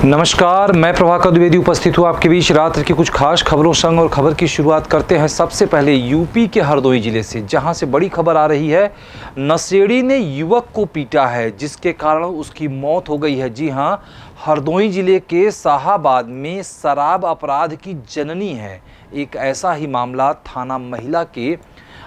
नमस्कार, मैं प्रभाकर द्विवेदी उपस्थित हूँ आपके बीच रात्र की कुछ खास खबरों संग। और खबर की शुरुआत करते हैं सबसे पहले यूपी के हरदोई जिले से, जहां से बड़ी खबर आ रही है। नशेड़ी ने युवक को पीटा है, जिसके कारण उसकी मौत हो गई है। जी हां, हरदोई जिले के शाहाबाद में शराब अपराध की जननी है। एक ऐसा ही मामला थाना महिला के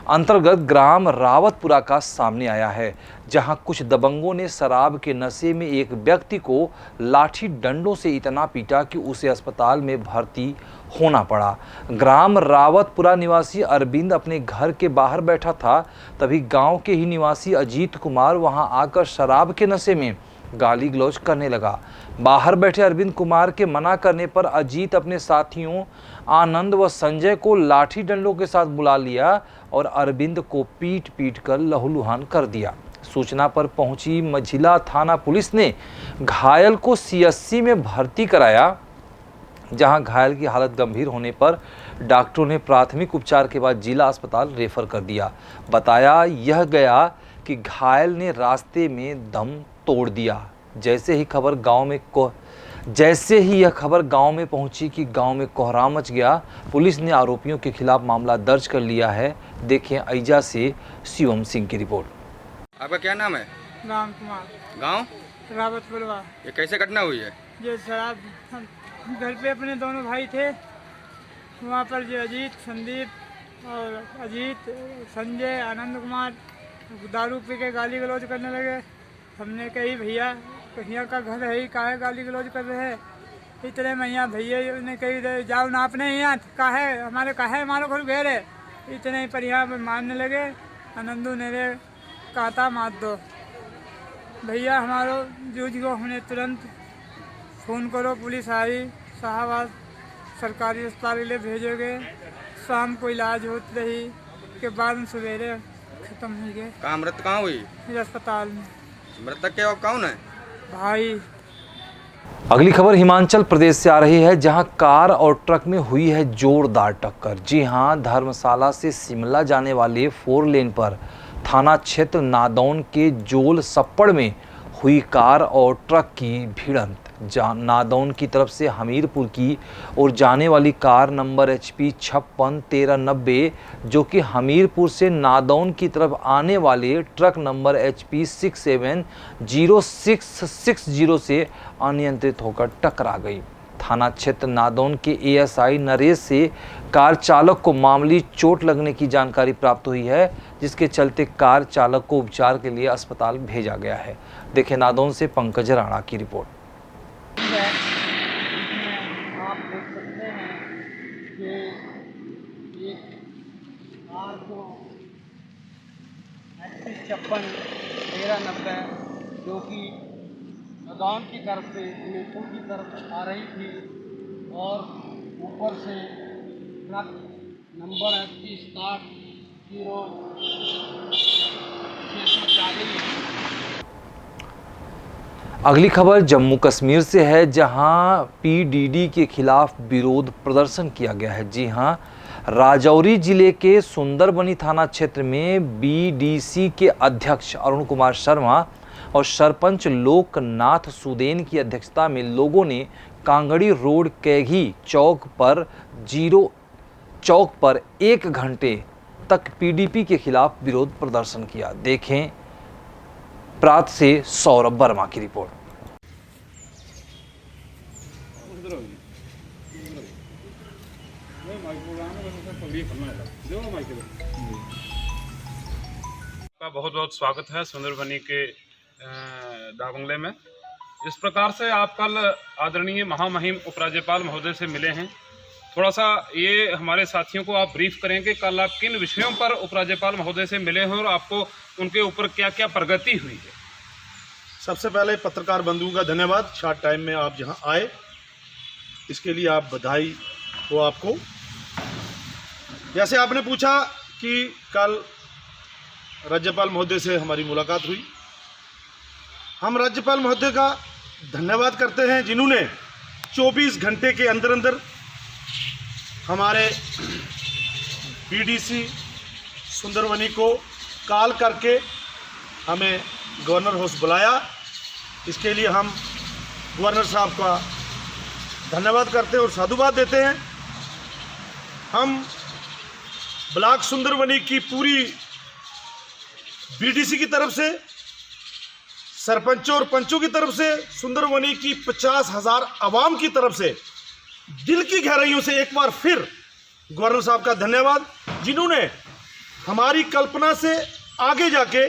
अंतर्गत ग्राम रावतपुरा का सामने आया है, जहां कुछ दबंगों ने शराब के नशे में एक व्यक्ति को लाठी डंडों से इतना पीटा कि उसे अस्पताल में भर्ती होना पड़ा। ग्राम रावतपुरा निवासी अरविंद अपने घर के बाहर बैठा था, तभी गांव के ही निवासी अजीत कुमार वहां आकर शराब के नशे में गाली गलौज करने लगा। बाहर बैठे अरविंद कुमार के मना करने पर अजीत अपने साथियों आनंद व संजय को लाठी डंडों के साथ बुला लिया और अरविंद को पीट पीट कर लहूलुहान कर दिया। सूचना पर पहुंची मझिला थाना पुलिस ने घायल को सीएससी में भर्ती कराया, जहां घायल की हालत गंभीर होने पर डॉक्टरों ने प्राथमिक उपचार के बाद जिला अस्पताल रेफर कर दिया। बताया यह गया कि घायल ने रास्ते में दम तोड़ दिया। जैसे ही यह खबर गांव में पहुंची कि गांव में कोहराम मच गया। पुलिस ने आरोपियों के खिलाफ मामला दर्ज कर लिया है। देखें ऐजा से शिवम सिंह की रिपोर्ट। आपका क्या नाम है? राम कुमार, गांव रावतपुरवा। ये कैसे घटना हुई है? ये शराब घर पे अपने दोनों भाई थे, वहाँ पर जो अजीत, संदीप और अजीत, संजय, आनंद कुमार दारू पी के गाली गलौज करने लगे। हमने कही भैया कहिया का घर है ही, काहे गाली गलौज कर रहे हैं? इतने में यहाँ भैया ने कही जाओ ना अपने यहाँ काहे हमारे घर घेर है। इतने ही पर यहाँ मारने लगे। आनंदू ने कहा था मार दो भैया हमारो जूझ को। हमने तुरंत फ़ोन करो, पुलिस आई, शाहाबाद सरकारी अस्पताल के लिए भेजे गए। शाम को इलाज होती रही के बाद सवेरे ख़त्म हो गए। कहाँ मृत कहाँ हुई? अस्पताल में। मृतक के कौन है? भाई। अगली खबर हिमाचल प्रदेश से आ रही है, जहां कार और ट्रक में हुई है जोरदार टक्कर। जी हां, धर्मशाला से शिमला जाने वाले 4 लेन पर थाना क्षेत्र नादौन के जोल सप्पड़ में हुई कार और ट्रक की भिड़ंत। नादौन की तरफ से हमीरपुर की ओर जाने वाली कार नंबर HP 561390, जो कि हमीरपुर से नादौन की तरफ आने वाले ट्रक नंबर HP 670660 से अनियंत्रित होकर टकरा गई। थाना क्षेत्र नादौन के ASI नरेश से कार चालक को मामूली चोट लगने की जानकारी प्राप्त हुई है, जिसके चलते कार चालक को उपचार के लिए अस्पताल भेजा गया है। देखें नादौन से पंकज राणा की रिपोर्ट। आप देख सकते हैं कि एक कार को HP 561390 जो कि नादौन की तरफ से हमीरपुर की तरफ आ रही थी और ऊपर से ट्रक नंबर HP 670640। अगली खबर जम्मू कश्मीर से है, जहां PDD के खिलाफ विरोध प्रदर्शन किया गया है। जी हां, राजौरी जिले के सुंदरबनी थाना क्षेत्र में BDC के अध्यक्ष अरुण कुमार शर्मा और सरपंच लोकनाथ सुदेन की अध्यक्षता में लोगों ने कांगड़ी रोड कैघी चौक पर 1 घंटे तक PDP के खिलाफ विरोध प्रदर्शन किया। देखें प्रात से सौरभ वर्मा की रिपोर्ट। का बहुत बहुत स्वागत है सुंदरबनी के डाकबंगले में। इस प्रकार से आप कल आदरणीय महामहिम उपराज्यपाल महोदय से मिले हैं। थोड़ा सा ये हमारे साथियों को आप ब्रीफ करें कि कल आप किन विषयों पर उपराज्यपाल महोदय से मिले हैं और आपको उनके ऊपर क्या क्या प्रगति हुई है। सबसे पहले पत्रकार बंधुओं का धन्यवाद, शॉर्ट टाइम में आप यहाँ आए, इसके लिए आप बधाई हो आपको। जैसे आपने पूछा कि कल राज्यपाल महोदय से हमारी मुलाकात हुई, हम राज्यपाल महोदय का धन्यवाद करते हैं जिन्होंने 24 घंटे के अंदर अंदर हमारे BDC सुंदरबनी को कॉल करके हमें गवर्नर हाउस बुलाया। इसके लिए हम गवर्नर साहब का धन्यवाद करते हैं और साधुवाद देते हैं। हम ब्लॉक सुंदरबनी की पूरी बीडीसी की तरफ से, सरपंचों और पंचों की तरफ से, सुंदरबनी की 50,000 आवाम की तरफ से दिल की गहराइयों से एक बार फिर गवर्नर साहब का धन्यवाद, जिन्होंने हमारी कल्पना से आगे जाके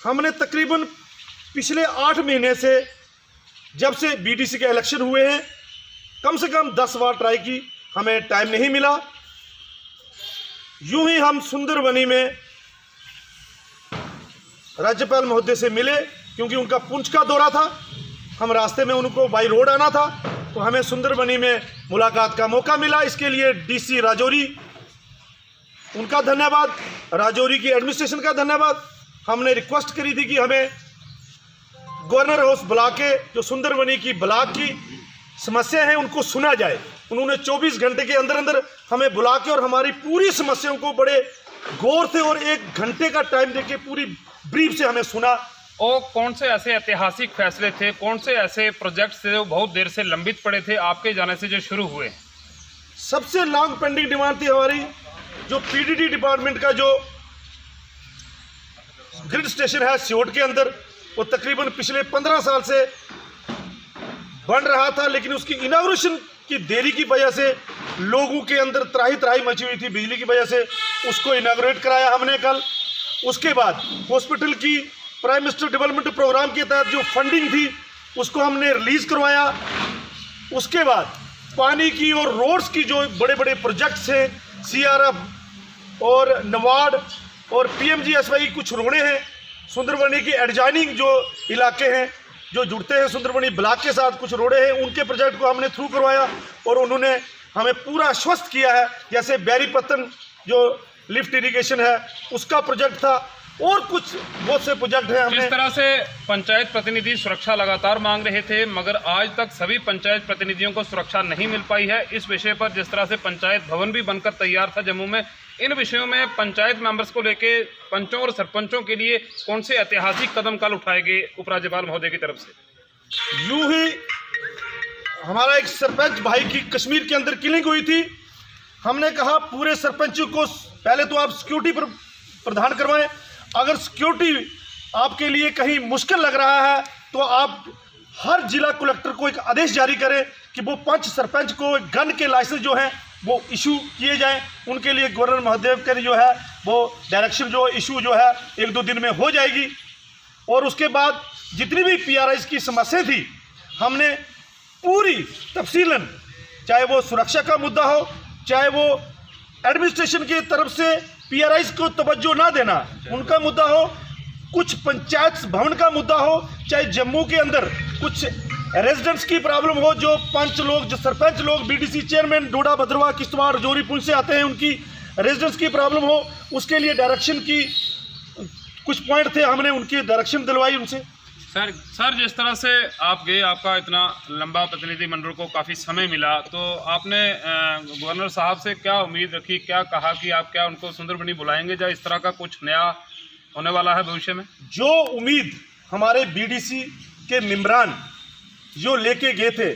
हमने तकरीबन पिछले 8 महीने से, जब से बीडीसी के इलेक्शन हुए हैं, कम से कम 10 बार ट्राई की, हमें टाइम नहीं मिला। यूं ही हम सुंदरबनी में राज्यपाल महोदय से मिले, क्योंकि उनका पुंछ का दौरा था। हम रास्ते में उनको बाई रोड आना था, तो हमें सुंदरबनी में मुलाकात का मौका मिला। इसके लिए डीसी राजौरी, उनका धन्यवाद, राजौरी की एडमिनिस्ट्रेशन का धन्यवाद। हमने रिक्वेस्ट करी थी कि हमें गवर्नर हाउस ब्लॉक के जो सुंदरबनी की ब्लॉक की समस्या है उनको सुना जाए। उन्होंने 24 घंटे के अंदर अंदर हमें बुला के और हमारी पूरी समस्याओं को बड़े गौर से और 1 घंटे का टाइम देके पूरी ब्रीफ से हमें सुना। और कौन से ऐसे ऐतिहासिक फैसले थे, कौन से ऐसे प्रोजेक्ट्स थे जो बहुत देर से लंबित पड़े थे, आपके जाने से जो शुरू हुए? सबसे लॉन्ग पेंडिंग डिमांड थी हमारी जो पीडीडी डिपार्टमेंट का जो ग्रिड स्टेशन है सियोट के अंदर, वो तकरीबन पिछले 15 साल से बन रहा था, लेकिन उसकी इनॉग्रेशन की देरी की वजह से लोगों के अंदर त्राही त्राही मची हुई थी बिजली की वजह से। उसको इनॉग्रेट कराया हमने कल। उसके बाद हॉस्पिटल की प्राइम मिनिस्टर डेवलपमेंट प्रोग्राम के तहत जो फंडिंग थी उसको हमने रिलीज करवाया। उसके बाद पानी की और रोड्स की जो बड़े बड़े प्रोजेक्ट्स हैं, CRF और नवाड और PMGSY कुछ रोड़े हैं, सुंदरबनी की एडजॉइनिंग जो इलाके हैं जो जुड़ते हैं सुंदरबनी ब्लॉक के साथ, कुछ रोड़े हैं, उनके प्रोजेक्ट को हमने थ्रू करवाया और उन्होंने हमें पूरा आश्वस्त किया है। जैसे बैरीपत्तन जो लिफ्ट इरिगेशन है उसका प्रोजेक्ट था, और कुछ बहुत से प्रोजेक्ट हैं। हमने इस तरह से पंचायत प्रतिनिधि सुरक्षा लगातार मांग रहे थे, मगर आज तक सभी पंचायत प्रतिनिधियों को सुरक्षा नहीं मिल पाई है। इस विषय पर जिस तरह से पंचायत भवन भी बनकर तैयार था जम्मू में, इन विषयों में पंचायत मेंबर्स को लेके पंचों और सरपंचों के लिए कौन से ऐतिहासिक कदम कल उठाए गए उपराज्यपाल महोदय की तरफ से? यूं ही हमारा एक सरपंच भाई की कश्मीर के अंदर किलिंग हुई थी। हमने कहा पूरे सरपंचों को पहले तो आप सिक्योरिटी प्रदान करवाएं। अगर सिक्योरिटी आपके लिए कहीं मुश्किल लग रहा है तो आप हर जिला कलेक्टर को एक आदेश जारी करें कि वो 5 सरपंच को गन के लाइसेंस जो हैं वो इशू किए जाएं। उनके लिए गवर्नर महोदय के जो है वो डायरेक्शन जो इशू जो है 1-2 दिन में हो जाएगी। और उसके बाद जितनी भी PRIs की समस्या थी हमने पूरी तफसीलन, चाहे वो सुरक्षा का मुद्दा हो, चाहे वो एडमिनिस्ट्रेशन की तरफ से PRIs को तवज्जो ना देना उनका मुद्दा हो, कुछ पंचायत भवन का मुद्दा हो, चाहे जम्मू के अंदर कुछ रेजिडेंट्स की प्रॉब्लम हो, जो पंच लोग, जो सरपंच लोग, BDC चेयरमैन डोडा, भद्रवाह, किश्तवाड़, राजौरी, पुंछ से आते हैं, उनकी रेजिडेंट्स की प्रॉब्लम हो, उसके लिए डायरेक्शन की कुछ पॉइंट थे, हमने उनकी डायरेक्शन दिलवाई उनसे। सर जिस तरह से आप गए, आपका इतना लंबा प्रतिनिधिमंडल को काफ़ी समय मिला, तो आपने गवर्नर साहब से क्या उम्मीद रखी, क्या कहा कि आप क्या उनको सुंदरबनी बुलाएंगे, या इस तरह का कुछ नया होने वाला है भविष्य में? जो उम्मीद हमारे BDC के मेम्बरान जो लेके गए थे,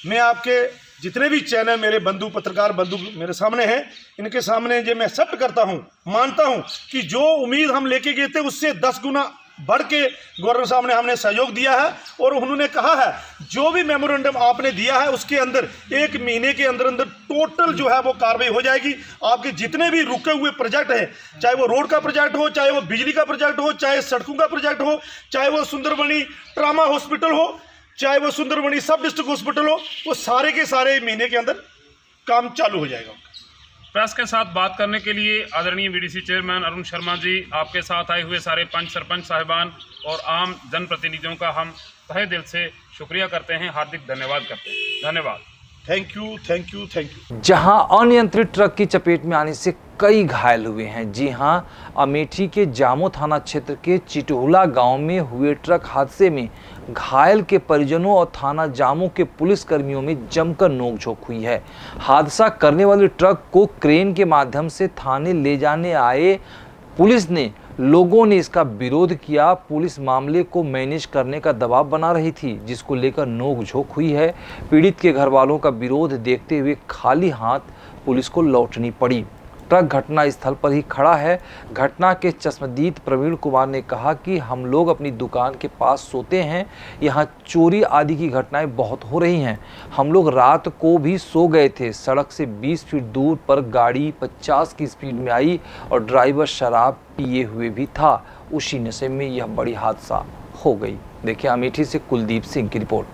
मैं आपके जितने भी चैनल मेरे बंधु, पत्रकार बंधु मेरे सामने हैं, इनके सामने जो मैं एक्सेप्ट करता हूं, मानता हूं कि जो उम्मीद हम लेके गए थे उससे 10 गुना बढ़ के गवर्नर साहब ने हमने सहयोग दिया है। और उन्होंने कहा है जो भी मेमोरेंडम आपने दिया है उसके अंदर 1 महीने के अंदर अंदर टोटल जो है वो कार्रवाई हो जाएगी। आपके जितने भी रुके हुए प्रोजेक्ट हैं, चाहे वो रोड का प्रोजेक्ट हो, चाहे वो बिजली का प्रोजेक्ट हो, चाहे सड़कों का प्रोजेक्ट हो, चाहे वो सुंदरबनी ट्रामा हॉस्पिटल हो, चाहे वो सुंदरबनी सब डिस्ट्रिक्ट हॉस्पिटल हो, वो सारे के सारे महीने के अंदर काम चालू हो जाएगा। प्रेस के साथ बात करने के लिए आदरणीय BDC चेयरमैन अरुण शर्मा जी, आपके साथ आए हुए सारे पंच, सरपंच साहिबान और आम जनप्रतिनिधियों का हम तहे दिल से शुक्रिया करते हैं, हार्दिक धन्यवाद करते हैं। धन्यवाद। Thank you, thank you, thank you. जहां अनियंत्रित ट्रक की चपेट में आने से कई घायल हुए हैं। जी हां, अमेठी के जामो थाना क्षेत्र के चिटोला गांव में हुए ट्रक हादसे में घायल के परिजनों और थाना जामो के पुलिस कर्मियों में जमकर नोकझोंक हुई है। हादसा करने वाले ट्रक को क्रेन के माध्यम से थाने ले जाने आए पुलिस ने लोगों ने इसका विरोध किया। पुलिस मामले को मैनेज करने का दबाव बना रही थी, जिसको लेकर नोक-झोंक हुई है। पीड़ित के घर वालों का विरोध देखते हुए खाली हाथ पुलिस को लौटनी पड़ी। ट्रक घटना स्थल पर ही खड़ा है। घटना के चश्मदीद प्रवीण कुमार ने कहा कि हम लोग अपनी दुकान के पास सोते हैं, यहाँ चोरी आदि की घटनाएं बहुत हो रही हैं। हम लोग रात को भी सो गए थे। सड़क से 20 फीट दूर पर गाड़ी 50 की स्पीड में आई और ड्राइवर शराब पिए हुए भी था। उसी नशे में यह बड़ी हादसा हो गई। देखिए अमेठी से कुलदीप सिंह की रिपोर्ट।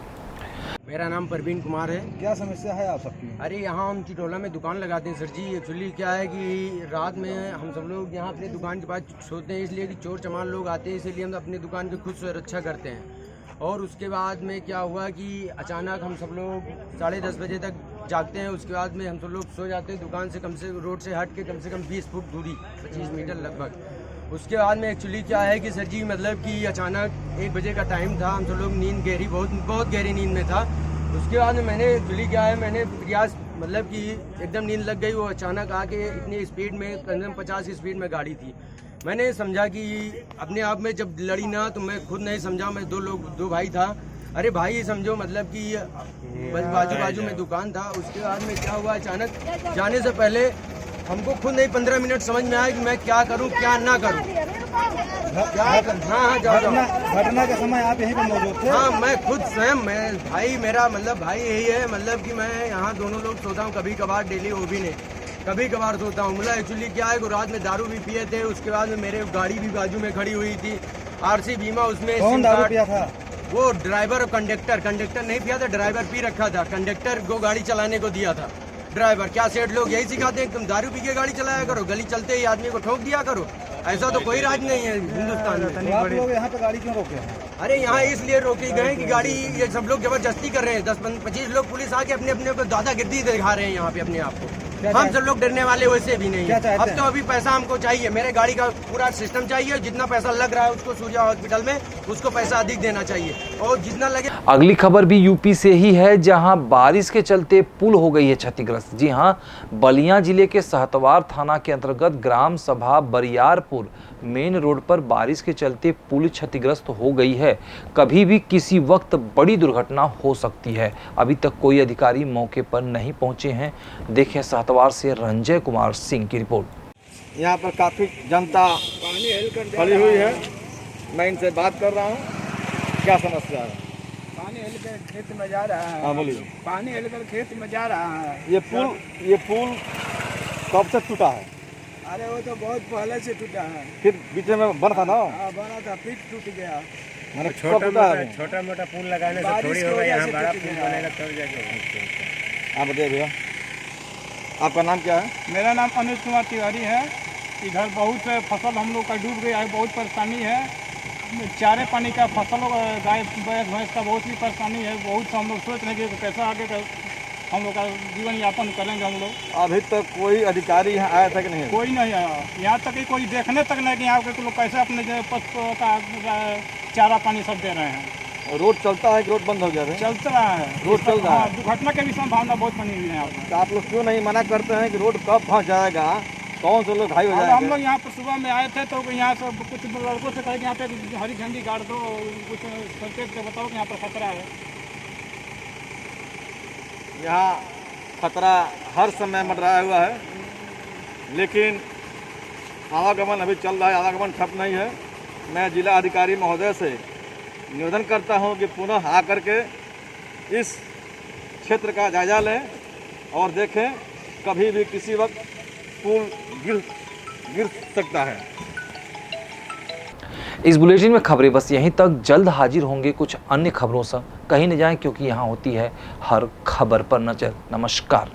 मेरा नाम प्रवीण कुमार है। क्या समस्या है आप सबकी? अरे यहाँ हम चिटोला में दुकान लगाते हैं सर जी। एक्चुअली क्या है कि रात में हम सब लोग यहाँ अपने दुकान के पास सोते हैं, इसलिए कि चोर चमार लोग आते हैं, इसलिए हम अपनी दुकान की खुद सुरक्षा करते हैं। और उसके बाद में क्या हुआ कि अचानक हम सब लोग 10:30 बजे तक जागते हैं। उसके बाद में हम सब लोग सो जाते हैं। दुकान से कम से रोड से हट के कम से कम 20 फुट दूरी, 25 मीटर लगभग। उसके बाद में एक्चुअली क्या है कि सर जी मतलब कि अचानक 1 बजे का टाइम था। हम सब लोग नींद गहरी, बहुत गहरी नींद में था। उसके बाद में मैंने एक्चुअली क्या है, मैंने प्रयास मतलब कि एकदम नींद लग गई। वो अचानक आके इतनी स्पीड में, करीब 50 की स्पीड में गाड़ी थी। मैंने समझा कि अपने आप में जब लड़ी ना, तो मैं खुद नहीं समझा। मैं दो भाई था। अरे भाई समझो मतलब कि बाजू में दुकान था। उसके बाद में क्या हुआ, अचानक जाने से पहले हमको खुद नहीं 15 मिनट समझ में आया कि मैं क्या करूं क्या ना करूं। हाँ घटना के समय आप यहीं पर मौजूद थे? हाँ, मैं खुद स्वयं, मैं भाई, मेरा मतलब भाई यही है, मतलब कि मैं यहाँ दोनों लोग सोता हूँ। कभी कभार, डेली वो भी नहीं, कभी कभार सोता हूँ। मतलब एक्चुअली क्या है कि रात में दारू भी पिए थे। उसके बाद में मेरे गाड़ी भी बाजू में खड़ी हुई थी, आरसी बीमा उसमें। कौन दारू पिया था? वो ड्राइवर और कंडक्टर नहीं पिया था, ड्राइवर पी रखा था। कंडक्टर को गाड़ी चलाने को दिया था। ड्राइवर क्या सेठ लोग यही सिखाते हैं, तुम दारू पी के गाड़ी चलाया करो, गली चलते ही आदमी को ठोक दिया करो। ऐसा तो कोई राज नहीं है हिंदुस्तान में। तो आप लोग यहाँ पे गाड़ी क्यों रोके हैं? अरे यहाँ इसलिए रोके गए कि गाड़ी, ये सब लोग जबरदस्ती कर रहे हैं। 10-25 लोग पुलिस आके अपने अपने को दादागिरी दिखा रहे हैं यहाँ पे अपने आप को। हम सब लोग डरने वाले वैसे भी नहीं है। अब तो अभी पैसा हमको चाहिए, मेरे गाड़ी का पूरा सिस्टम चाहिए। जितना पैसा लग रहा है उसको सूर्या हॉस्पिटल में, उसको पैसा अधिक देना चाहिए और जितना लगे। अगली खबर भी यूपी से ही है, जहां बारिश के चलते पुल हो गई है क्षतिग्रस्त। जी हां, बलिया जिले के सहतवार थाना के अंतर्गत ग्राम सभा बरियारपुर मेन रोड पर बारिश के चलते पुल क्षतिग्रस्त हो गई है। कभी भी किसी वक्त बड़ी दुर्घटना हो सकती है। अभी तक कोई अधिकारी मौके पर नहीं पहुंचे हैं। देखें सहतवार से रंजय कुमार सिंह की रिपोर्ट। यहाँ पर काफ़ी जनता खड़ी हुई है। मैं इनसे बात कर रहा हूँ, क्या समस्या है? पानी हिलकर खेत में जा रहा है। हाँ बोलिए। पानी हिलकर खेत में जा रहा है। ये पुल कब से टूटा है? अरे वो तो बहुत पहले से टूटा है। फिर बीच में बना था ना? हाँ, बना था, फिर टूट गया। मैंने छोटा छोटा-मोटा पुल लगाने से थोड़ी होगा, यहाँ बड़ा पुल बनेगा तब जाके। आप बताइए भैया, आपका नाम क्या है? मेरा नाम अनुज कुमार तिवारी है। इधर बहुत फसल हम लोग का डूब गया है, बहुत परेशानी है। चारे पानी का फसल, गाय भैंस का बहुत ही परेशानी है। बहुत हम लोग सोच रहे हैं कि कैसा आगे का हम लोग का जीवन यापन करेंगे हम लोग। अभी तक कोई अधिकारी यहाँ आया था कि नहीं? कोई नहीं आया यहाँ तक कि कोई देखने तक नहीं कि यहाँ के लोग कैसे अपने पशु का चारा पानी सब दे रहे हैं। रोड चलता है कि रोड बंद हो गया है? चलता रहा है, रोड चल रहा है। दुर्घटना की भी संभावना बहुत बनी हुई है यहाँ पर। तो आप लोग क्यों नहीं मना करते हैं कि रोड कब फंस जाएगा, कौन से लोग घायल हो जाएंगे? हम लोग यहाँ पर सुबह में आए थे तो यहाँ से कुछ लड़कों से कहे कि यहाँ पे हरी झंडी गाड़ दो, कुछ संकेत के बताओ कि यहाँ पर खतरा है। यहाँ खतरा हर समय मंडराया हुआ है, लेकिन आवागमन अभी चल रहा है, आवागमन ठप नहीं है। मैं जिला अधिकारी महोदय से निवेदन करता हूं कि पुनः आकर के इस क्षेत्र का जायजा लें और देखें, कभी भी किसी वक्त पुल गिर सकता है। इस बुलेटिन में खबरें बस यहीं तक। जल्द हाजिर होंगे कुछ अन्य खबरों से। कहीं न जाएं, क्योंकि यहाँ होती है हर खबर पर नजर। नमस्कार।